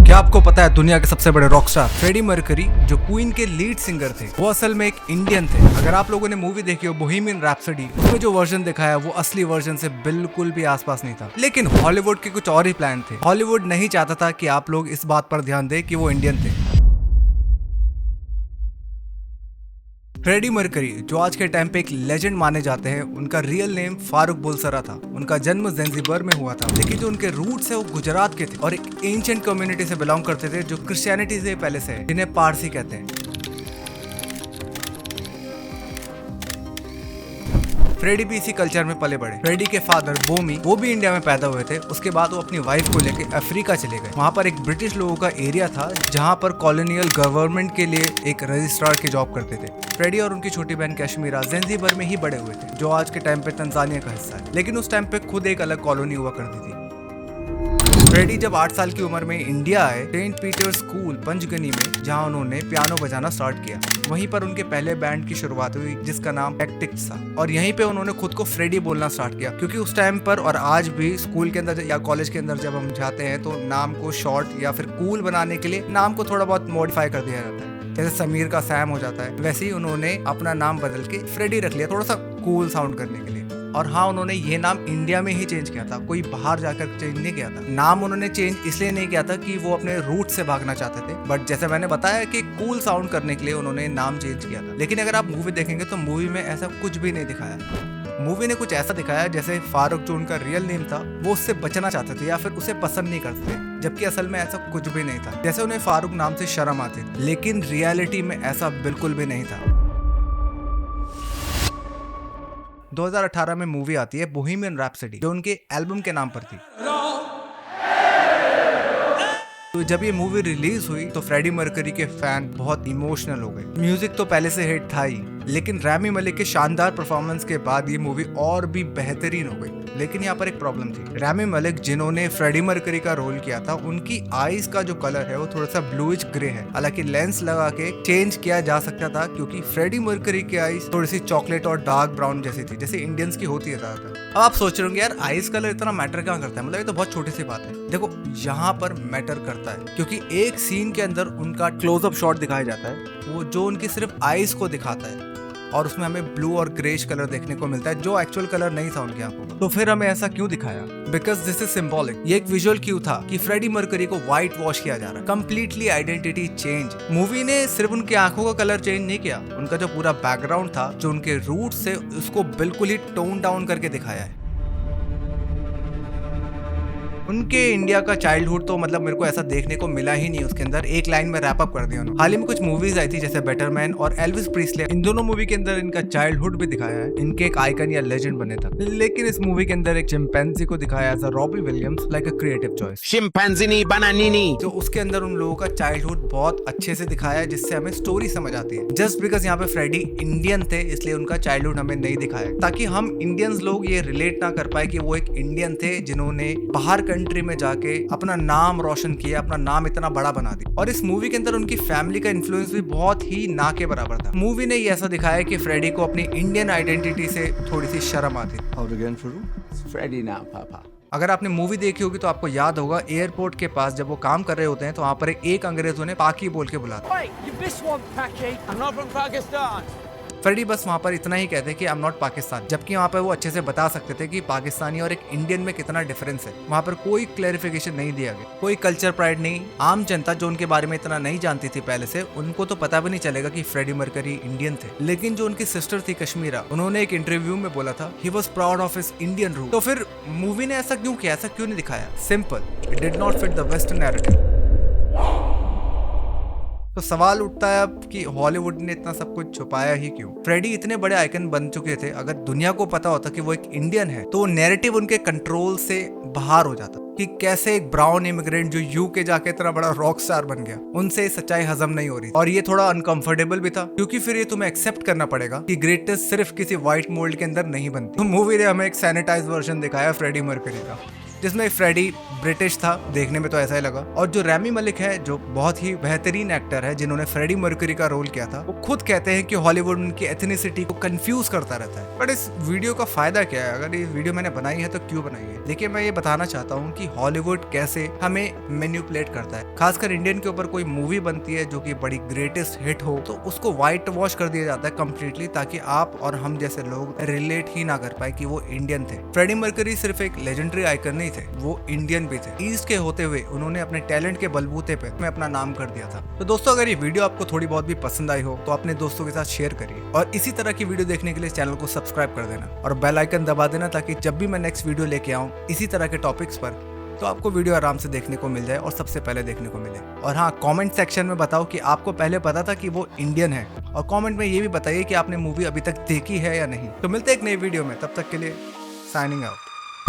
क्या आपको पता है दुनिया के सबसे बड़े रॉक स्टार फ्रेडी मर्करी जो क्वीन के लीड सिंगर थे वो असल में एक इंडियन थे। अगर आप लोगों ने मूवी देखी हो बोहेमियन रैप्सोडी, उसमें जो वर्जन दिखाया वो असली वर्जन से बिल्कुल भी आसपास नहीं था। लेकिन हॉलीवुड के कुछ और ही प्लान थे। हॉलीवुड नहीं चाहता था कि आप लोग इस बात पर ध्यान दें कि वो इंडियन थे। फ्रेडी मर्करी जो आज के टाइम पे एक लेजेंड माने जाते हैं, उनका रियल नेम फारूक बुलसरा था। उनका जन्म ज़ंजीबर में हुआ था, लेकिन जो उनके रूट्स है वो गुजरात के थे और एक एंशिएंट कम्युनिटी से बिलोंग करते थे जो क्रिश्चियनिटी से पहले से है, जिन्हें पारसी कहते हैं। फ्रेडी भी इसी कल्चर में पले बड़े। फ्रेडी के फादर बोमी वो भी इंडिया में पैदा हुए थे। उसके बाद वो अपनी वाइफ को लेकर अफ्रीका चले गए। वहाँ पर एक ब्रिटिश लोगों का एरिया था जहाँ पर कॉलोनियल गवर्नमेंट के लिए एक रजिस्ट्रार की जॉब करते थे। फ्रेडी और उनकी छोटी बहन कश्मीरा ज़ंजीबर में ही बड़े हुए थे, जो आज के टाइम पे तंजानिया का हिस्सा है, लेकिन उस टाइम पे खुद एक अलग कॉलोनी हुआ करती थी। फ्रेडी जब 8 साल की उम्र में इंडिया आए सेंट पीटर स्कूल पंचगनी में, जहां उन्होंने पियानो बजाना स्टार्ट किया। वहीं पर उनके पहले बैंड की शुरुआत हुई जिसका नाम टैक्टिक्स था, और यहीं पे उन्होंने खुद को फ्रेडी बोलना स्टार्ट किया, क्योंकि उस टाइम पर और आज भी स्कूल के अंदर या कॉलेज के अंदर जब हम जाते हैं तो नाम को शॉर्ट या फिर कूल बनाने के लिए नाम को थोड़ा बहुत मॉडिफाई कर दिया जाता है। जैसे समीर का सैम हो जाता है, वैसे ही उन्होंने अपना नाम बदल के फ्रेडी रख लिया, थोड़ा सा कूल साउंड करने के लिए। और हाँ, उन्होंने ये नाम इंडिया में ही चेंज किया था, कोई बाहर जाकर चेंज नहीं किया था। नाम उन्होंने चेंज इसलिए नहीं किया था कि वो अपने रूट से भागना चाहते थे, बट जैसे मैंने बताया कि कूल साउंड करने के लिए उन्होंने नाम चेंज किया था। लेकिन अगर आप मूवी देखेंगे तो मूवी में ऐसा कुछ भी नहीं दिखाया। मूवी ने कुछ ऐसा दिखाया जैसे फारूक जो उनका रियल नेम था वो उससे बचना चाहते थे या फिर उसे पसंद नहीं करते थे, जबकि असल में ऐसा कुछ भी नहीं था। जैसे उन्हें फारूक नाम से शर्म आती थी, लेकिन रियलिटी में ऐसा बिल्कुल भी नहीं था। 2018 में मूवी आती है बोहेमियन रैप्सोडी, जो उनके एल्बम के नाम पर थी। तो जब ये मूवी रिलीज हुई तो फ्रेडी मर्करी के फैन बहुत इमोशनल हो गए। म्यूजिक तो पहले से हिट था ही, लेकिन रामी मलिक के शानदार परफॉर्मेंस के बाद ये मूवी और भी बेहतरीन हो गई। लेकिन यहाँ पर एक प्रॉब्लम थी। रामी मलिक जिन्होंने फ्रेडी मर्करी का रोल किया था, उनकी आईज का जो कलर है वो थोड़ा सा ब्लूइश ग्रे है। हालांकि लेंस लगा के चेंज किया जा सकता था, क्योंकि फ्रेडी मर्करी की आईज थोड़ी सी चॉकलेट और डार्क ब्राउन जैसी थी, जैसे इंडियंस की होती है ज्यादातर। अब आप सोच रहे होंगे यार आईज कलर इतना मैटर क्या करता है, मतलब ये तो बहुत छोटी सी बात है। देखो यहाँ पर मैटर करता है, क्योंकि एक सीन के अंदर उनका क्लोजअप शॉट दिखाया जाता है, वो जो उनकी सिर्फ आईज को दिखाता है, और उसमें हमें ब्लू और ग्रेश कलर देखने को मिलता है, जो एक्चुअल कलर नहीं था उनकी आंखों का। तो फिर हमें ऐसा क्यों दिखाया? Because this is symbolic. ये एक विजुअल क्यू था कि फ्रेडी मर्करी को व्हाइट वॉश किया जा रहा है, कंप्लीटली आइडेंटिटी चेंज। मूवी ने सिर्फ उनकी आंखों का कलर चेंज नहीं किया, उनका जो पूरा बैकग्राउंड था, जो उनके रूट से, उसको बिल्कुल ही टोन डाउन करके दिखाया है। उनके इंडिया का चाइल्डहुड तो मतलब मेरे को ऐसा देखने को मिला ही नहीं। उसके अंदर एक लाइन में रैप अप कर दिया उन्होंने। हाल ही में कुछ मूवीज आई थी जैसे बेटर मैन और एल्विस प्रीस्ले, इन दोनों मूवी के अंदर इनका चाइल्डहुड भी दिखाया है, इनके एक आइकन या लेजेंड बने था। लेकिन इस मूवी के अंदर एक चिंपैंजी को दिखाया as a Robbie Williams, like a creative choice. Chimpanzee बनानी, तो उसके अंदर उन लोगों का चाइल्डहुड बहुत अच्छे से दिखाया है, जिससे हमें स्टोरी समझ आती है। जस्ट बिकॉज यहाँ पे फ्रेडी इंडियन थे इसलिए उनका चाइल्डहुड हमें नहीं दिखाया, ताकि हम इंडियंस लोग ये रिलेट ना कर पाए कि वो एक इंडियन थे जिन्होंने बाहर कंट्री में जाके अपना नाम रोशन किया, अपना नाम इतना बड़ा बना दिया। और इस मूवी के अंदर उनकी फैमिली का इन्फ्लुएंस भी बहुत ही ना के बराबर था। मूवी ने ये ऐसा दिखाया कि फ्रेडी को अपनी इंडियन आइडेंटिटी से थोड़ी सी शर्म आती। अगर आपने मूवी देखी होगी तो आपको याद होगा एयरपोर्ट के पास जब वो काम कर रहे होते हैं तो वहाँ पर एक अंग्रेज उन्हें पाकी बोल के बुलाता है। फ्रेडी बस वहाँ पर इतना ही कहते हैं कि आई एम नॉट पाकिस्तान, जबकि वहाँ पर वो अच्छे से बता सकते थे कि पाकिस्तानी और एक इंडियन में कितना डिफरेंस है। वहाँ पर कोई क्लैरिफिकेशन नहीं दिया गया, कोई कल्चर प्राइड नहीं। आम जनता जो उनके बारे में इतना नहीं जानती थी पहले से, उनको तो पता भी नहीं चलेगा कि फ्रेडी मर्करी इंडियन थे। लेकिन जो उनकी सिस्टर थी कश्मीरा, उन्होंने एक इंटरव्यू में बोला था he was proud of his Indian root. तो फिर मूवी ने ऐसा क्यों किया, ऐसा क्यों नहीं दिखाया? Simple, it did not fit the western narrative. तो सवाल उठता है अब कि हॉलीवुड ने इतना सब कुछ छुपाया ही क्यों? फ्रेडी इतने बड़े आइकन बन चुके थे, अगर दुनिया को पता होता कि वो एक इंडियन है तो नैरेटिव उनके कंट्रोल से बाहर हो जाता कि कैसे एक ब्राउन इमिग्रेंट जो यूके जाके इतना बड़ा रॉक स्टार बन गया, उनसे सच्चाई हजम नहीं हो रही। और ये थोड़ा अनकंफर्टेबल भी था, क्योंकि फिर ये तुम्हें एक्सेप्ट करना पड़ेगा कि ग्रेटनेस सिर्फ किसी व्हाइट मोल्ड के अंदर नहीं बनती। तो मूवी ने हमें एक सैनिटाइज वर्जन दिखाया फ्रेडी मर्करी का। जिसमें फ्रेडी ब्रिटिश था, देखने में तो ऐसा ही लगा। और जो रैमी मलिक है, जो बहुत ही बेहतरीन एक्टर है जिन्होंने फ्रेडी मर्क्यूरी का रोल किया था, वो खुद कहते हैं कि हॉलीवुड उनकी एथनिसिटी को कंफ्यूज करता रहता है। बट इस वीडियो का फायदा क्या है? अगर ये वीडियो मैंने बनाई है तो क्यों बनाई है? देखिए, मैं ये बताना चाहता हूँ कि हॉलीवुड कैसे हमें मैनिपुलेट करता है। खासकर इंडियन के ऊपर कोई मूवी बनती है जो कि बड़ी ग्रेटेस्ट हिट हो, तो उसको व्हाइट वॉश कर दिया जाता है कंप्लीटली, ताकि आप और हम जैसे लोग रिलेट ही ना कर पाए कि वो इंडियन थे। फ्रेडी मर्क्यूरी सिर्फ एक लेजेंडरी आइकन नहीं थे, वो इंडियन भी थे। ईस्ट के होते हुए उन्होंने अपने टैलेंट के बलबूते पे में अपना नाम कर दिया था। तो दोस्तों, अगर ये वीडियो आपको थोड़ी बहुत भी पसंद आई हो तो अपने दोस्तों के साथ शेयर करिए, और इसी तरह की वीडियो देखने के लिए चैनल को सब्सक्राइब कर देना और बेल आइकन दबा देना, ताकि जब भी मैं नेक्स्ट वीडियो लेके आऊं इसी तरह के टॉपिक्स पर, तो आपको वीडियो आराम से देखने को मिल जाए और सबसे पहले देखने को मिले। और हाँ, कमेंट सेक्शन में बताओ कि आपको पहले पता था कि वो इंडियन है, और कमेंट में ये भी बताइए कि आपने मूवी अभी तक देखी है या नहीं। तो मिलते हैं एक नई वीडियो में, तब तक के लिए साइनिंग आउट।